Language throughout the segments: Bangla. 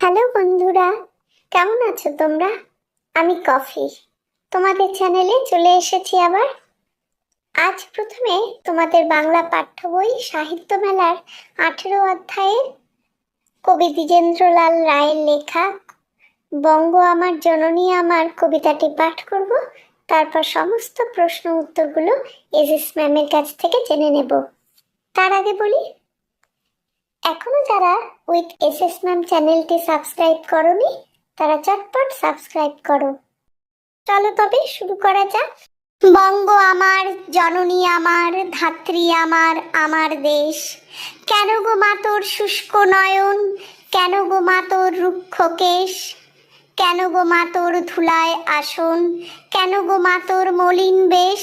হ্যালো বন্ধুরা, কেমন আছো তোমরা? আমি কফি তোমাদের চ্যানেলে চলে এসেছি আবার। আজ প্রথমে তোমাদের বাংলা পাঠ্য বই সাহিত্য মেলার 18 অধ্যায়ের কবি দ্বিজেন্দ্রলাল রায়ের লেখা বঙ্গ আমার জননী আমার কবিতাটি পাঠ করব। তারপর সমস্ত প্রশ্ন উত্তরগুলো এসএস ম্যামের কাছ থেকে জেনে নেব। তার আগে বলি, এখনো যারা উইথ এসএস ম্যাম চ্যানেলটি সাবস্ক্রাইব করোনি তারা চটপট সাবস্ক্রাইব করো। চলো তবে শুরু করা যাক। বঙ্গ আমার জননী আমার ধাত্রী আমার আমার দেশ, কেন গো মা তোর শুষ্ক নয়ন, কেন গো মা তোর রুক্ষ কেশ, কেন গো মা তোর ধুলায় আসন, কেন গো মা তোর মলিন বেশ,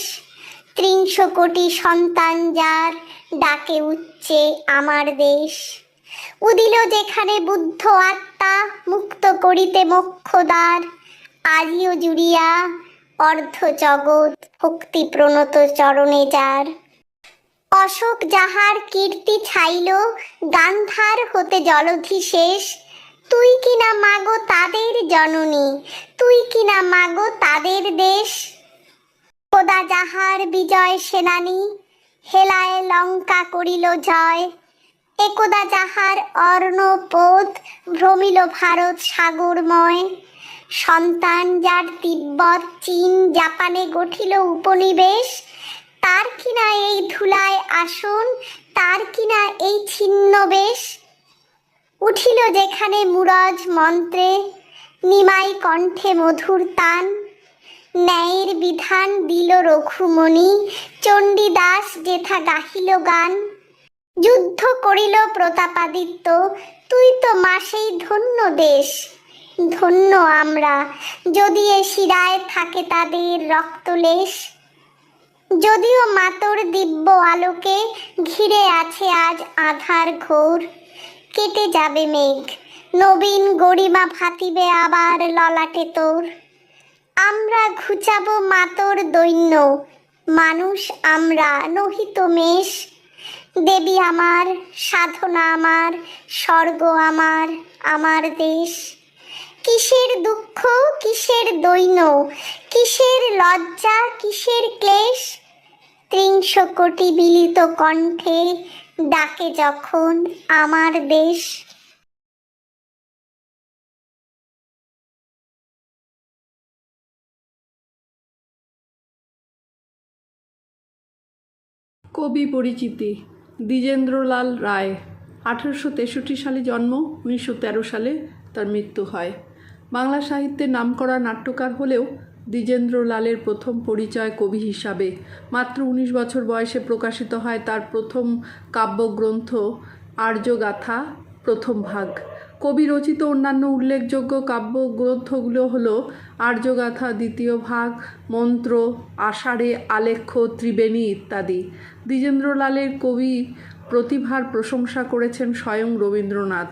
300 কোটি সন্তান যার ডাকে উচ্চে আমার দেশ। উদিল যেখানে বুদ্ধ আত্মা মুক্ত করিতে মোক্ষদ্বার, আজিও জুড়িয়া অর্ধ জগৎ ভক্তি প্রণত চরণে যার। অশোক যাহার কীর্তি ছাইল গান্ধার হতে জলধি শেষ, তুই কিনা মাগো তাদের জননী, তুই কিনা মাগো তাদের দেশ। খোদা যাহার বিজয় সেনানী হেলায় লঙ্কা করিল জয়, একদা যাহার অর্ণপোত ভ্রমিল ভারত সাগরময়, সন্তান যার তিব্বত চীন জাপানে গঠিল উপনিবেশ, তার কিনা এই ধুলায় আসন, তার কিনা এই ছিন্ন বেশ। উঠিল যেখানে মুরজ মন্ত্রে নিমাই কণ্ঠে মধুর তান, ন্যায়ের বিধান দিল রঘুমণি চণ্ডীদাস যেথা গাহিল গান। যুদ্ধ করিল প্রতাপাদিত্য তুই তো মাসেই ধন্য দেশ, ধন্য আমরা যদি এ শিরায় থাকে তাদের রক্তলেশ। যদিও মাতর দিব্য আলোকে ঘিরে আছে আজ আধার ঘোর, কেটে যাবে মেঘ নবীন গরিমা ভাতিবে আবার ললাটে তোর। আমরা ঘুচাবো মাতর দৈন্য, মানুষ আমরা নহিত মেষ। দেবী আমার সাধনা আমার স্বর্গ আমার আমার দেশ। কিসের দুঃখ কিসের দৈন্য, কিসের লজ্জা কিসের ক্লেশ, 300 কোটি বিলিত কণ্ঠে ডাকে যখন আমার দেশ। কবি পরিচিতি। দ্বিজেন্দ্রলাল রায়, 1863 সালে জন্ম, 1913 সালে তার মৃত্যু হয়। বাংলা সাহিত্যের নামকরা নাট্যকার হলেও দ্বিজেন্দ্রলালের প্রথম পরিচয় কবি হিসাবে। মাত্র 19 বছর বয়সে প্রকাশিত হয় তার প্রথম কাব্যগ্রন্থ আর্যগাথা প্রথম ভাগ। কবি রচিত অন্যান্য উল্লেখযোগ্য কাব্যগ্রন্থগুলো হলো আর্যগাথা দ্বিতীয় ভাগ, মন্ত্র, আষাঢ়ে, আলেখ্য, ত্রিবেণী ইত্যাদি। দ্বিজেন্দ্রলালের কবি প্রতিভার প্রশংসা করেছেন স্বয়ং রবীন্দ্রনাথ।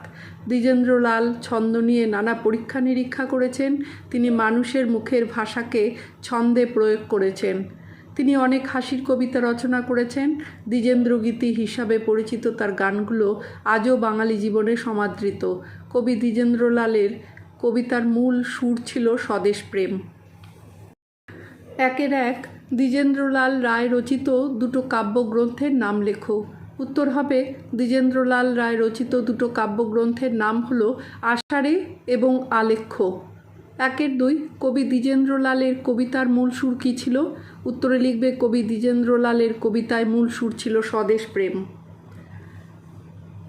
দ্বিজেন্দ্রলাল ছন্দ নিয়ে নানা পরীক্ষা নিরীক্ষা করেছেন। তিনি মানুষের মুখের ভাষাকে ছন্দে প্রয়োগ করেছেন। তিনি অনেক হাসির কবিতা রচনা করেছেন। দ্বিজেন্দ্রগীতি হিসাবে পরিচিত তার গানগুলো আজও বাঙালি জীবনে সমাদৃত। কবি দ্বিজেন্দ্রলালের কবিতার মূল সুর ছিল স্বদেশ প্রেম। একের এক দ্বিজেন্দ্রলাল রায় রচিত দুটো কাব্যগ্রন্থের নাম লেখো। উত্তর হবে, দ্বিজেন্দ্রলাল রায় রচিত দুটো কাব্যগ্রন্থের নাম হলো আষাঢ়ে এবং আলেখ্য। একের দুই, কবি দ্বিজেন্দ্রলালের কবিতার মূল সুর কী ছিল? উত্তরে লিখবে, কবি দ্বিজেন্দ্রলালের কবিতায় মূল সুর ছিল স্বদেশ প্রেম।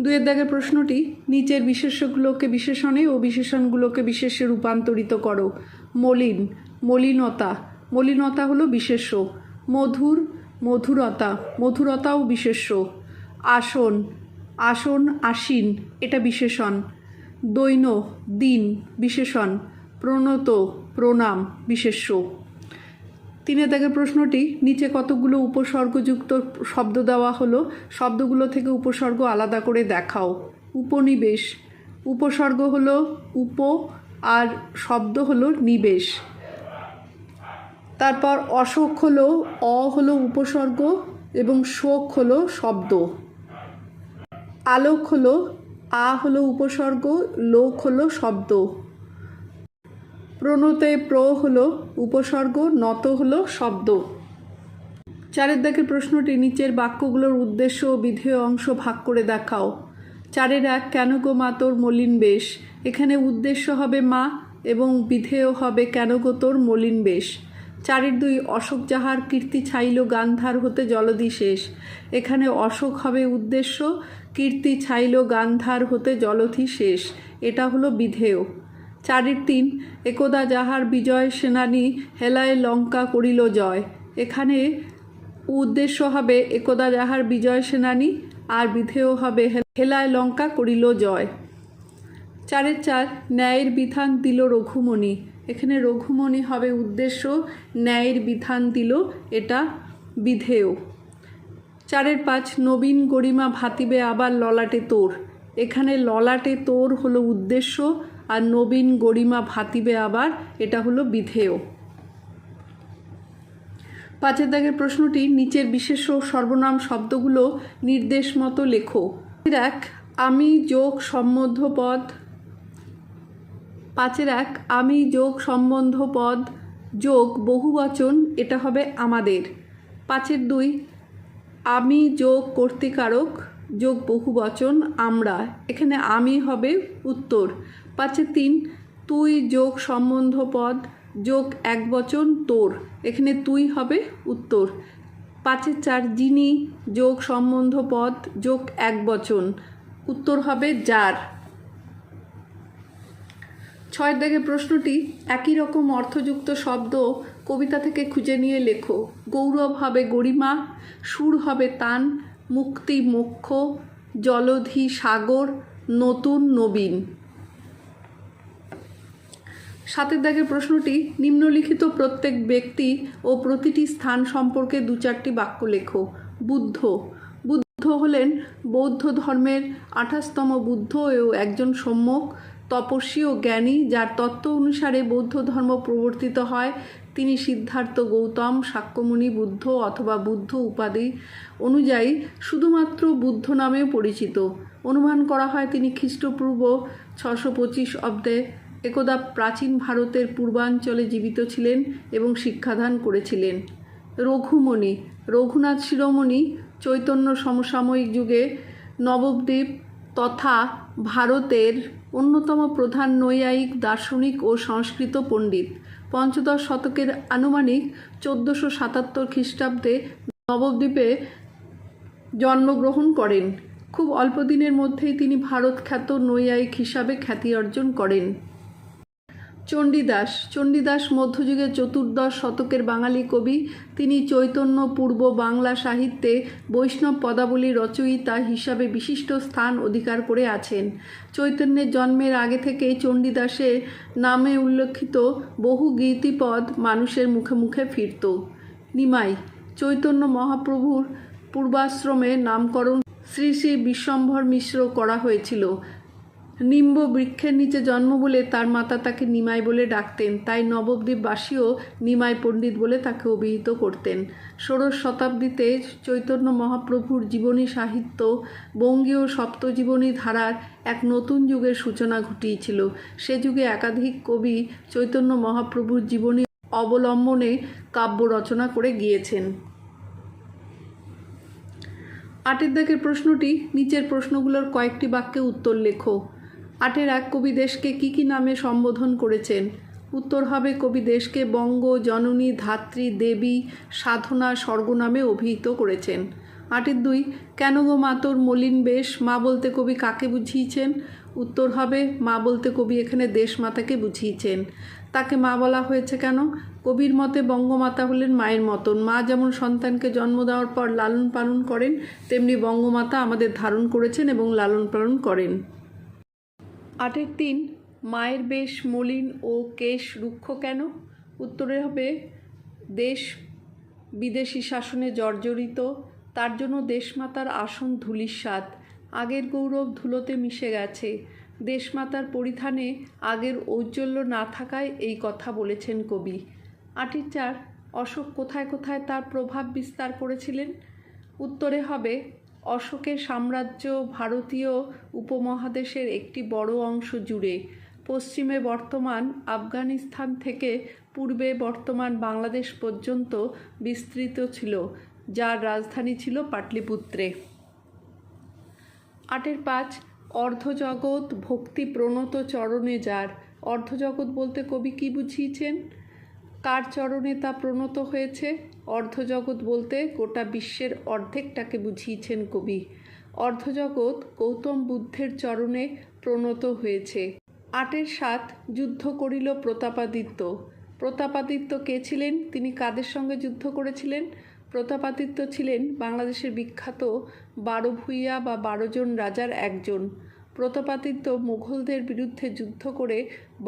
দুয়ের দাগের প্রশ্নটি, নিচের বিশেষ্যগুলোকে বিশেষণে ও বিশেষণগুলোকে বিশেষ্যে রূপান্তরিত করো। মলিন, মলিনতা, মলিনতা হলো বিশেষ্য। মধুর, মধুরতা, মধুরতাও বিশেষ্য। আসন, আসন আসীন, এটা বিশেষণ। দৈন্য, দিন, বিশেষণ। প্রণত, প্রণাম, বিশেষ্য। তিনের দাগের প্রশ্নটি, নিচে কতগুলো উপসর্গযুক্ত শব্দ দেওয়া হলো, শব্দগুলো থেকে উপসর্গ আলাদা করে দেখাও। উপনিবেশ, উপসর্গ হলো উপ আর শব্দ হলো নিবেশ। তারপর অশোক হলো, অ হলো উপসর্গ এবং শোক হলো শব্দ। আলোক হলো আ হলো উপসর্গ, লোক হলো শব্দ। প্রণতে প্র হলো উপসর্গ, নত হলো শব্দ। 4 দাগের প্রশ্নটি নিচের বাক্যগুলোর উদ্দেশ্য ও বিধেয় অংশ ভাগ করে দেখাও। 4-1 কেন গো মা তোর মলিন বেশ। এখানে উদ্দেশ্য হবে মা এবং বিধেয় হবে কেন গো তোর মলিন বেশ। 4-2 অশোক যাহার কীর্তি ছাইল গান্ধার হতে জলধি শেষ। এখানে অশোক হবে উদ্দেশ্য, কীর্তি ছাইল গান্ধার হতে জলধি শেষ, এটা হলো বিধেয়। 4-3 একদা যাহার বিজয় সেনানী হেলায় লঙ্কা করিল জয়। এখানে উদ্দেশ্য হবে একদা যাহার বিজয় সেনানী আর বিধেয় হবে হেলায় লঙ্কা করিল জয়। 4-4 ন্যায়ের বিধান দিল রঘুমণি। এখানে রঘুমণি হবে উদ্দেশ্য, ন্যায়ের বিধান দিল এটা বিধেয়। 4-5 নবীন গরিমা ভাতিবে আবার ললাটে তোর। এখানে ললাটে তোর হলো উদ্দেশ্য আর নবীন গরিমা ভাতিবে আবার এটা হলো বিধেয়। 5 দাগের প্রশ্নটি নিচের বিশেষ্য সর্বনাম শব্দগুলো নির্দেশ মতো লেখো। 1 আমি যোগ সম্বন্ধ পদ। 5-1 আমি যোগ সম্বন্ধ পদ যোগ বহুবচন, এটা হবে আমাদের। 5-2 আমি যোগ কর্তৃকারক যোগ বহুবচন আমরা। এখানে আমি হবে উত্তর। 5-3 তুই যোগ সম্বন্ধ পদ যোগ একবচন তোর। এখানে তুই হবে উত্তর। 5-4 যিনি যোগ সম্বন্ধ পদ যোগ একবচন, উত্তর হবে যার। 6 দাগের প্রশ্নটি একই রকম অর্থযুক্ত শব্দ কবিতা থেকে খুঁজে নিয়ে লেখো। গৌরব হবে গরিমা, সুর হবে তান, মুক্তি মোক্ষ, জলধি সাগর, নতুন নবীন। 7 দাগের প্রশ্নটি নিম্নলিখিত প্রত্যেক ব্যক্তি ও প্রতিটি স্থান সম্পর্কে 2-4টি বাক্য লেখো। বুদ্ধ। বুদ্ধ হলেন বৌদ্ধ ধর্মের 28তম বুদ্ধ ও একজন সম্যক তপস্বী ও জ্ঞানী, যার তত্ত্ব অনুসারে বৌদ্ধ ধর্ম প্রবর্তিত হয়। তিনি সিদ্ধার্থ গৌতম, শাক্যমুনি বুদ্ধ অথবা বুদ্ধ উপাধি অনুযায়ী শুধুমাত্র বুদ্ধ নামেও পরিচিত। অনুমান করা হয় তিনি খ্রিস্টপূর্ব 625 অব্দে একদা প্রাচীন ভারতের পূর্বাঞ্চলে জীবিত ছিলেন এবং শিক্ষাদান করেছিলেন। রঘুমণি। রঘুনাথ শিরোমণি চৈতন্য সমসাময়িক যুগে নবদ্বীপ তথা ভারতের অন্যতম প্রধান নৈয়ায়িক, দার্শনিক ও সংস্কৃত পণ্ডিত। পঞ্চদশ শতকের আনুমানিক 1477 খ্রিস্টাব্দে নবদ্বীপে জন্মগ্রহণ করেন। খুব অল্প দিনের মধ্যেই তিনি ভারত খ্যাত নৈয়ায়িক হিসাবে খ্যাতি অর্জন করেন। চণ্ডীদাস। চণ্ডীদাস মধ্যযুগের 14দশ শতকের বাঙালি কবি। তিনি চৈতন্য পূর্ব বাংলা সাহিত্যে বৈষ্ণব পদাবলী রচয়িতা হিসাবে বিশিষ্ট স্থান অধিকার করে আছেন। চৈতন্যের জন্মের আগে থেকেই চণ্ডীদাসের নামে উল্লেখিত বহু গীতিপদ মানুষের মুখে মুখে ফিরত। নিমাই। চৈতন্য মহাপ্রভুর পূর্বাশ্রমে নামকরণ শ্রী শ্রী বিশ্বম্ভর মিশ্র করা হয়েছিল। নিম্ব বৃক্ষের নিচে জন্ম বলে তার মাতা তাকে নিমাই বলে ডাকতেন, তাই নবদ্বীপবাসীও নিমাই পণ্ডিত বলে তাকে অভিহিত করতেন। ষোড়শ শতাব্দীতে চৈতন্য মহাপ্রভুর জীবনী সাহিত্য বঙ্গীয় সপ্তজীবনী ধারার এক নতুন যুগের সূচনা ঘটিয়েছিল। সে যুগে একাধিক কবি চৈতন্য মহাপ্রভুর জীবনী অবলম্বনে কাব্য রচনা করে গিয়েছেন। 8 দাগের প্রশ্নটি নিচের প্রশ্নগুলোর কয়েকটি বাক্যে উত্তর লেখো। 8-1 কবি দেশকে কী কী নামে সম্বোধন করেছেন? উত্তর হবে কবি দেশকে বঙ্গ, জননী, ধাত্রী, দেবী, সাধনা, স্বর্গ নামে অভিহিত করেছেন। 8-2 কেন গো মা তোর মলিন বেশ। মা বলতে কবি কাকে বুঝিয়েছেন? উত্তর হবে মা বলতে কবি এখানে দেশমাতাকে বুঝিয়েছেন। তাকে মা বলা হয়েছে কেন? কবির মতে বঙ্গমাতা হলেন মায়ের মতন। মা যেমন সন্তানকে জন্ম দেওয়ার পর লালন পালন করেন, তেমনি বঙ্গমাতা আমাদের ধারণ করেছেন এবং লালন পালন করেন। 8-3 মায়ের বেশ মলিন ও কেশ রুক্ষ কেন? উত্তরে হবে দেশ বিদেশি শাসনে জর্জরিত, তার জন্য দেশমাতার আসন ধূলিসাৎ, আগের গৌরব ধুলোতে মিশে গেছে। দেশমাতার পরিধানে আগের ঔজ্জ্বল্য না থাকায় এই কথা বলেছেন কবি। 8-4 অশোক কোথায় কোথায় তার প্রভাব বিস্তার করেছিলেন? উত্তরে হবে অশোকের সাম্রাজ্য ভারতীয় উপমহাদেশের একটি বড় অংশ জুড়ে, পশ্চিমে বর্তমান আফগানিস্তান থেকে পূর্বে বর্তমান বাংলাদেশ পর্যন্ত বিস্তৃত ছিল, যার রাজধানী ছিল পাটলিপুত্রে। 8.5 অর্ধজগৎ ভক্তি প্রণত চরণে যার। অর্ধজগৎ বলতে কবি কি বুঝিয়েছেন, কার চরণে তা প্রণত হয়েছে? অর্ধজগৎ বলতে গোটা বিশ্বের অর্ধেকটাকে বুঝিয়েছেন কবি। অর্ধজগৎ গৌতম বুদ্ধের চরণে প্রণত হয়েছে। 8.7 যুদ্ধ করিল প্রতাপাদিত্য। প্রতাপাদিত্য কে ছিলেন? তিনি কাদের সঙ্গে যুদ্ধ করেছিলেন? প্রতাপাদিত্য ছিলেন বাংলাদেশের বিখ্যাত 12 ভূঁইয়া বা 12 জন রাজার একজন। প্রতাপাদিত্য মুঘলদের বিরুদ্ধে যুদ্ধ করে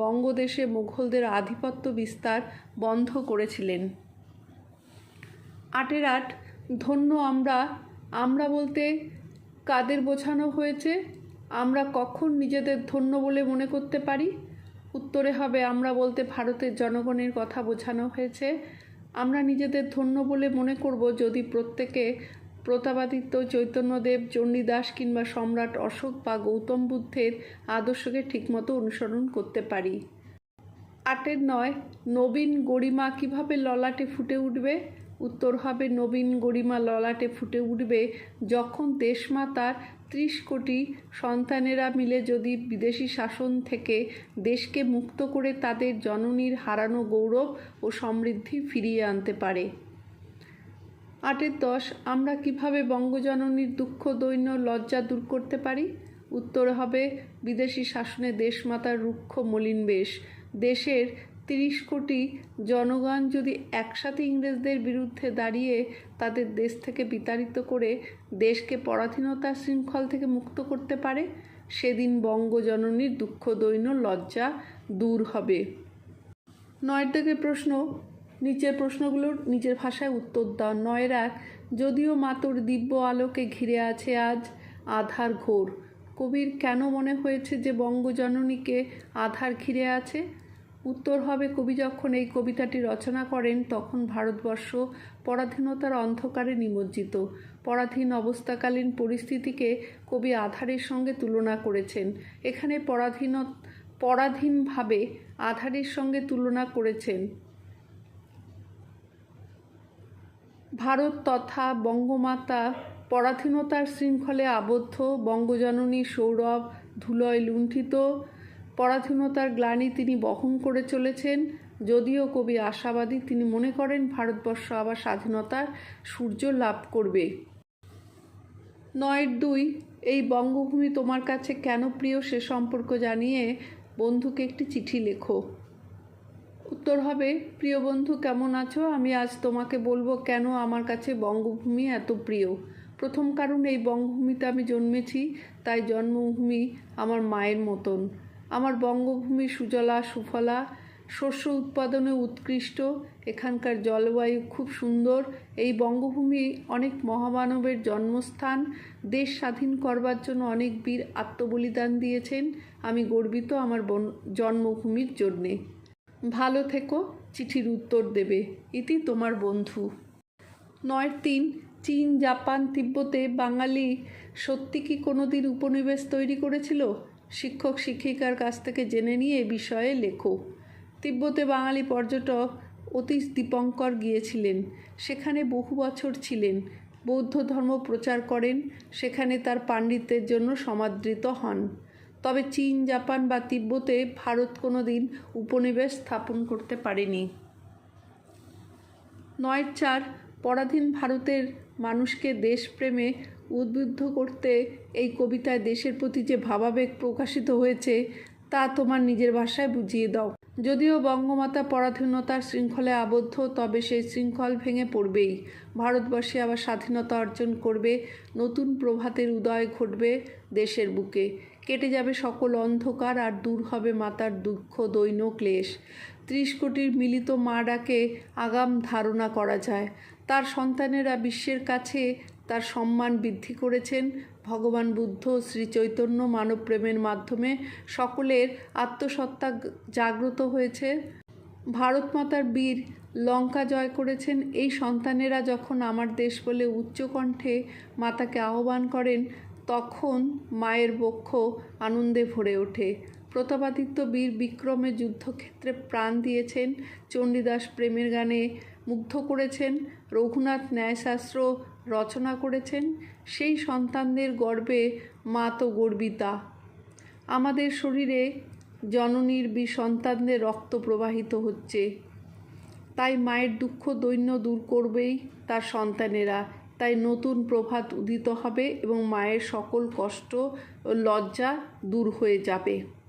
বঙ্গদেশে মুঘলদের আধিপত্য বিস্তার বন্ধ করেছিলেন। 8.8 ধন্য আমরা। আমরা বলতে কাদের বোঝানো হয়েছে? আমরা কখন নিজেদের ধন্য বলে মনে করতে পারি? উত্তরে হবে আমরা বলতে ভারতের জনগণের কথা বোঝানো হয়েছে। আমরা নিজেদের ধন্য বলে মনে করব যদি প্রত্যেকে প্রতাপাদিত্য, চৈতন্যদেব, চণ্ডীদাস কিংবা সম্রাট অশোক বা গৌতম বুদ্ধের আদর্শকে ঠিকমতো অনুসরণ করতে পারি। 8.9 নবীন গরিমা কিভাবে ললাটে ফুটে উঠবে? উত্তর হবে নবীন গরিমা ললাটে ফুটে উঠবে যখন দেশমাতার 30 কোটি সন্তানেরা মিলে যদি বিদেশি শাসন থেকে দেশকে মুক্ত করে তাদের জননীর হারানো গৌরব ও সমৃদ্ধি ফিরিয়ে আনতে পারে। 8.10 আমরা কিভাবে বঙ্গজননীর দুঃখ দৈন্য লজ্জা দূর করতে পারি? উত্তর হবে বিদেশি শাসনে দেশমাতার রুক্ষ মলিন বেশ। দেশের 30 কোটি জনগণ যদি একসাথে ইংরেজদের বিরুদ্ধে দাঁড়িয়ে তাদের দেশ থেকে বিতাড়িত করে দেশকে পরাধীনতার শৃঙ্খল থেকে মুক্ত করতে পারে, সেদিন বঙ্গজননীর দুঃখ দৈন্য লজ্জা দূর হবে। 9 দাগের প্রশ্ন, নিচের প্রশ্নগুলোর নিজের ভাষায় উত্তর দাও। 9-1 যদিও মাতর দিব্য আলোকে ঘিরে আছে আজ আধার ঘোর। কবির কেন মনে হয়েছে যে বঙ্গজননীকে আধার ঘিরে আছে? উত্তর হবে কবি যখন এই কবিতাটি রচনা করেন তখন ভারতবর্ষ পরাধীনতার অন্ধকারে নিমজ্জিত। পরাধীন অবস্থাকালীন পরিস্থিতিকে কবি আধারের সঙ্গে তুলনা করেছেন। এখানে পরাধীনভাবে আধারের সঙ্গে তুলনা করেছেন। ভারত তথা বঙ্গমাতা পরাধীনতার শৃঙ্খলে আবদ্ধ, বঙ্গজননী সৌরভ ধুলোয় লুণ্ঠিত, পরাধীনতার গ্লানি তিনি বহন করে চলেছেন। যদিও কবি আশাবাদী, তিনি মনে করেন ভারতবর্ষ আবার স্বাধীনতার সূর্য লাভ করবে। 9-2 এই বঙ্গভূমি তোমার কাছে কেন প্রিয় সে সম্পর্ক জানিয়ে বন্ধুকে একটি চিঠি লেখো। উত্তর হবে প্রিয় বন্ধু কেমন আছো, আমি আজ তোমাকে বলবো কেন আমার কাছে বঙ্গভূমি এত প্রিয়। প্রথম কারণ এই বঙ্গভূমিতে আমি জন্মেছি, তাই জন্মভূমি আমার মায়ের মতন। আমার বঙ্গভূমি সুজলা সুফলা, শস্য উৎপাদনে উৎকৃষ্ট, এখানকার জলবায়ু খুব সুন্দর। এই ভূমি অনেক মহামানবের জন্মস্থান। দেশ স্বাধীন করবার জন্য অনেক বীর আত্মবলিদান দিয়েছেন। আমি গর্বিত আমার জন্মভূমির জন্যে। ভালো থেকো, চিঠির উত্তর দেবে। ইতি তোমার বন্ধু। 9-3 চীন, জাপান, তিব্বতে বাঙালি সত্যি কি কোনোদিন উপনিবেশ তৈরি করেছিল? শিক্ষক শিক্ষিকার কাছ থেকে জেনে নিয়ে এ বিষয়ে লেখো। তিব্বতে বাঙালি পর্যটক অতীশ দীপঙ্কর গিয়েছিলেন। সেখানে বহু বছর ছিলেন, বৌদ্ধ ধর্ম প্রচার করেন। সেখানে তার পাণ্ডিত্যের জন্য সমাদৃত হন। তবে চীন, জাপান বা তিব্বতে ভারত কোনো দিন উপনিবেশ স্থাপন করতে পারেনি। 9-4 পরাধীন ভারতের মানুষকে দেশপ্রেমে উদ্বুদ্ধ করতে এই কবিতায় দেশের প্রতি যে ভাবাবেগ প্রকাশিত হয়েছে তা তোমার নিজের ভাষায় বুঝিয়ে দাও। যদিও বঙ্গমাতা পরাধীনতার শৃঙ্খলে আবদ্ধ, তবে সেই শৃঙ্খল ভেঙে পড়বেই। ভারতবর্ষে আবার স্বাধীনতা অর্জন করবে, নতুন প্রভাতের উদয় ঘটবে দেশের বুকে। কেটে যাবে সকল অন্ধকার আর দূর হবে মাতার দুঃখ দৈন্য ক্লেশ। 30 কোটির মিলিত মা ডাকে আগাম ধারণা করা যায়। তার সন্তানেরা বিশ্বের কাছে তার সম্মান বৃদ্ধি করেছেন। ভগবান বুদ্ধ, শ্রী চৈতন্য মানবপ্রেমের মাধ্যমে সকলের আত্মসত্তা জাগ্রত হয়েছে। ভারত মাতার বীর লঙ্কা জয় করেছেন এই সন্তানেরা যখন আমার দেশ বলে উচ্চকণ্ঠে মাতাকে আহ্বান করেন, তখন মায়ের বক্ষ আনন্দে ভরে ওঠে। প্রতাপাদিত্য বীর বিক্রমে যুদ্ধক্ষেত্রে প্রাণ দিয়েছেন, চণ্ডীদাস প্রেমের গানে মুগ্ধ করেছেন, রঘুনাথ ন্যায়শাস্ত্র রচনা করেছেন। সেই সন্তানদের গর্বে মা তো গর্বিতা। আমাদের শরীরে জননীর বীর সন্তানদের রক্ত প্রবাহিত হচ্ছে, তাই মায়ের দুঃখ দৈন্য দূর করবেই তার সন্তানেরা। তাই নতুন প্রভাত উদিত হবে এবং মায়ের সকল কষ্ট ও লজ্জা দূর হয়ে যাবে।